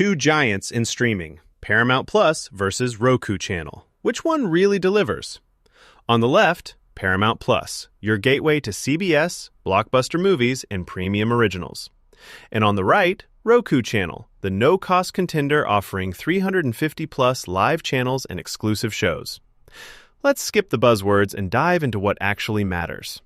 Two giants in streaming, Paramount Plus versus Roku Channel. Which one really delivers? On the left, Paramount Plus, your gateway to CBS, blockbuster movies, and premium originals. And on the right, Roku Channel, the no-cost contender offering 350-plus live channels and exclusive shows. Let's skip the buzzwords and dive into what actually matters.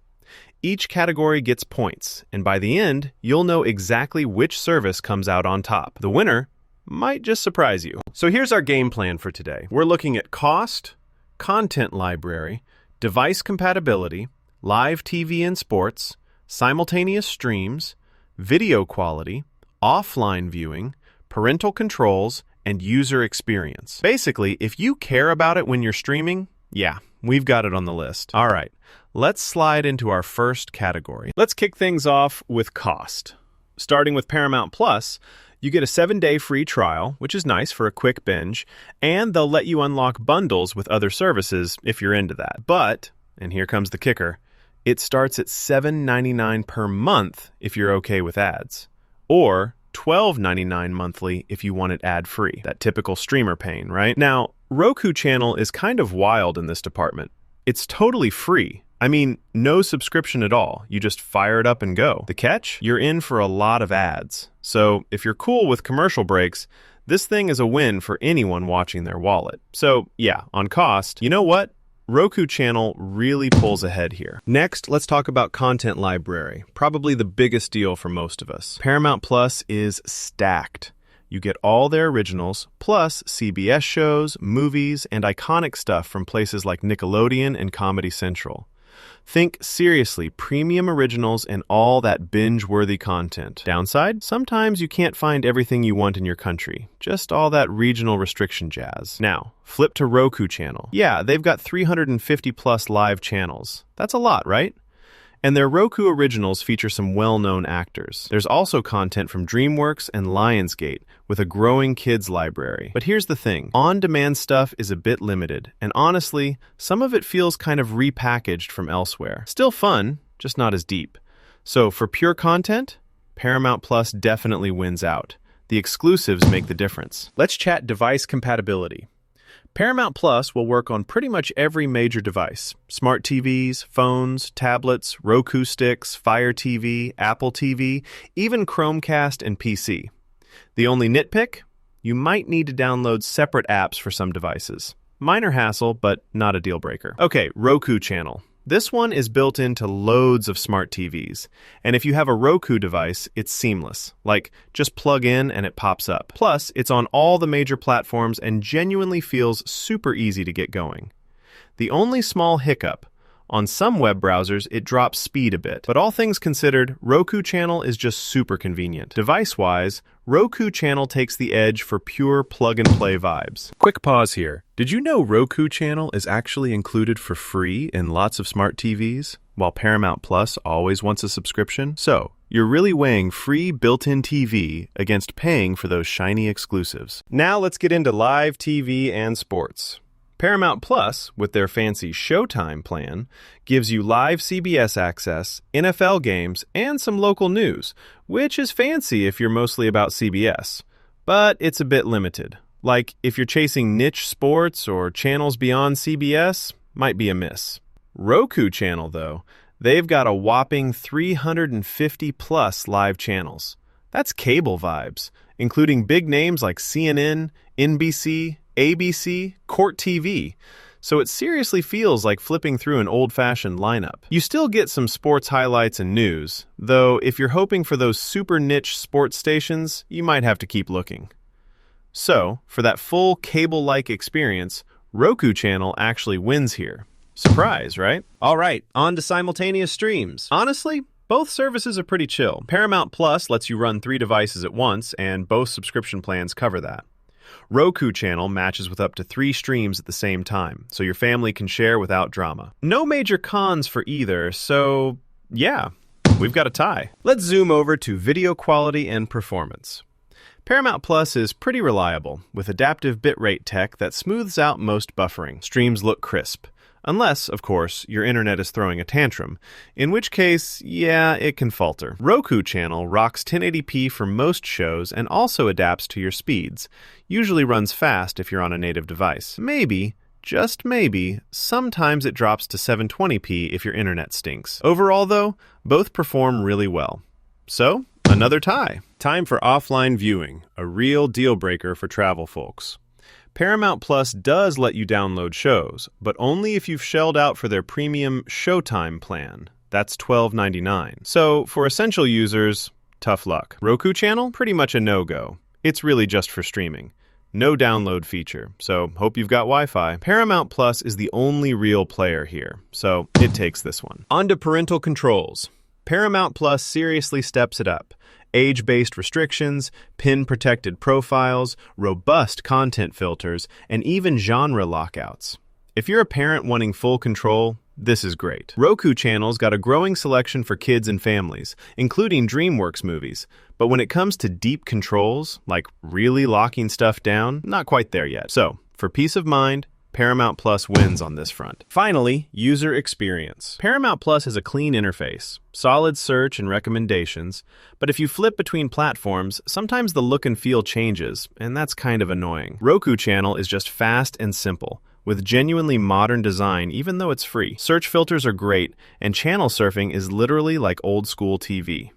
Each category gets points, and by the end, you'll know exactly which service comes out on top. The winner might just surprise you. So here's our game plan for today. We're looking at cost, content library, device compatibility, live TV and sports, simultaneous streams, video quality, offline viewing, parental controls, and user experience. Basically, if you care about it when you're streaming, yeah, we've got it on the list. All right, let's slide into our first category. Let's kick things off with cost. Starting with Paramount Plus, you get a 7-day free trial, which is nice for a quick binge, and they'll let you unlock bundles with other services if you're into that. But, and here comes the kicker, it starts at $7.99 per month if you're okay with ads, or $12.99 monthly if you want it ad-free. That typical streamer pain, right? Now, Roku Channel is kind of wild in this department. It's totally free. I mean, no subscription at all. You just fire it up and go. The catch? You're in for a lot of ads. So if you're cool with commercial breaks, this thing is a win for anyone watching their wallet. So yeah, on cost, you know what? Roku Channel really pulls ahead here. Next, let's talk about content library, probably the biggest deal for most of us. Paramount Plus is stacked. You get all their originals, plus CBS shows, movies, and iconic stuff from places like Nickelodeon and Comedy Central. Think seriously, premium originals and all that binge-worthy content. Downside? Sometimes you can't find everything you want in your country. Just all that regional restriction jazz. Now, flip to Roku Channel. Yeah, they've got 350-plus live channels. That's a lot, right? And their Roku originals feature some well-known actors. There's also content from DreamWorks and Lionsgate, with a growing kids library. But here's the thing, on-demand stuff is a bit limited, and honestly, some of it feels kind of repackaged from elsewhere. Still fun, just not as deep. So for pure content, Paramount Plus definitely wins out. The exclusives make the difference. Let's chat device compatibility. Paramount Plus will work on pretty much every major device. Smart TVs, phones, tablets, Roku sticks, Fire TV, Apple TV, even Chromecast and PC. The only nitpick? You might need to download separate apps for some devices. Minor hassle, but not a deal breaker. Okay, Roku Channel. This one is built into loads of smart TVs, and if you have a Roku device, it's seamless. Like, just plug in and it pops up. Plus, it's on all the major platforms and genuinely feels super easy to get going. The only small hiccup, on some web browsers, it drops speed a bit. But all things considered, Roku Channel is just super convenient. Device-wise, Roku Channel takes the edge for pure plug-and-play vibes. Quick pause here. Did you know Roku Channel is actually included for free in lots of smart TVs, while Paramount Plus always wants a subscription? So, you're really weighing free built-in TV against paying for those shiny exclusives. Now let's get into live TV and sports. Paramount Plus, with their fancy Showtime plan, gives you live CBS access, NFL games, and some local news, which is fancy if you're mostly about CBS. But it's a bit limited. Like, if you're chasing niche sports or channels beyond CBS, might be a miss. Roku Channel, though, they've got a whopping 350-plus live channels. That's cable vibes, including big names like CNN, NBC, ABC, Court TV, so it seriously feels like flipping through an old-fashioned lineup. You still get some sports highlights and news, though if you're hoping for those super niche sports stations, you might have to keep looking. So, for that full cable-like experience, Roku Channel actually wins here. Surprise, right? All right, on to simultaneous streams. Honestly, both services are pretty chill. Paramount Plus lets you run 3 devices at once, and both subscription plans cover that. Roku Channel matches with up to 3 streams at the same time, so your family can share without drama. No major cons for either, so yeah, we've got a tie. Let's zoom over to video quality and performance. Paramount Plus is pretty reliable, with adaptive bitrate tech that smooths out most buffering. Streams look crisp. Unless, of course, your internet is throwing a tantrum, in which case, yeah, it can falter. Roku Channel rocks 1080p for most shows and also adapts to your speeds. Usually runs fast if you're on a native device. Maybe, just maybe, sometimes it drops to 720p if your internet stinks. Overall, though, both perform really well. So, another tie. Time for offline viewing, a real deal breaker for travel folks. Paramount Plus does let you download shows, but only if you've shelled out for their premium Showtime plan. That's $12.99. So, for essential users, tough luck. Roku Channel? Pretty much a no-go. It's really just for streaming. No download feature, so hope you've got Wi-Fi. Paramount Plus is the only real player here, so it takes this one. On to parental controls. Paramount Plus seriously steps it up. Age-based restrictions, pin-protected profiles, robust content filters, and even genre lockouts. If you're a parent wanting full control, this is great. Roku Channel's got a growing selection for kids and families, including DreamWorks movies. But when it comes to deep controls, like really locking stuff down, not quite there yet. So, for peace of mind, Paramount Plus wins on this front. Finally, user experience. Paramount Plus has a clean interface, solid search and recommendations, but if you flip between platforms, sometimes the look and feel changes, and that's kind of annoying. Roku Channel is just fast and simple, with genuinely modern design even though it's free. Search filters are great, and channel surfing is literally like old school TV.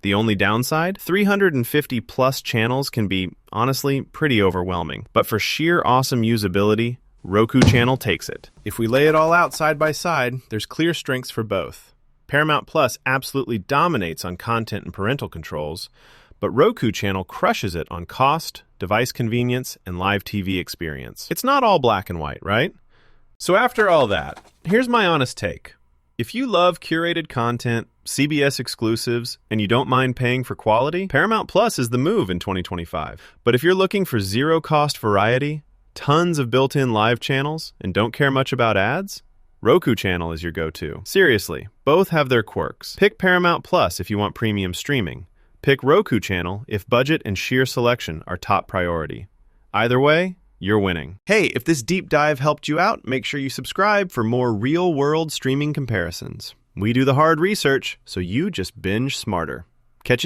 The only downside? 350 plus channels can be, honestly, pretty overwhelming. But for sheer awesome usability, Roku Channel takes it. If we lay it all out side by side, there's clear strengths for both. Paramount Plus absolutely dominates on content and parental controls, but Roku Channel crushes it on cost, device convenience, and live TV experience. It's not all black and white, right? So after all that, here's my honest take. If you love curated content, CBS exclusives, and you don't mind paying for quality, Paramount Plus is the move in 2025. But if you're looking for zero-cost variety, tons of built-in live channels, and don't care much about ads, Roku Channel is your go-to. Seriously, both have their quirks. Pick Paramount Plus if you want premium streaming. Pick Roku Channel if budget and sheer selection are top priority. Either way, you're winning. Hey, if this deep dive helped you out, make sure you subscribe for more real-world streaming comparisons. We do the hard research, so you just binge smarter. Catch you next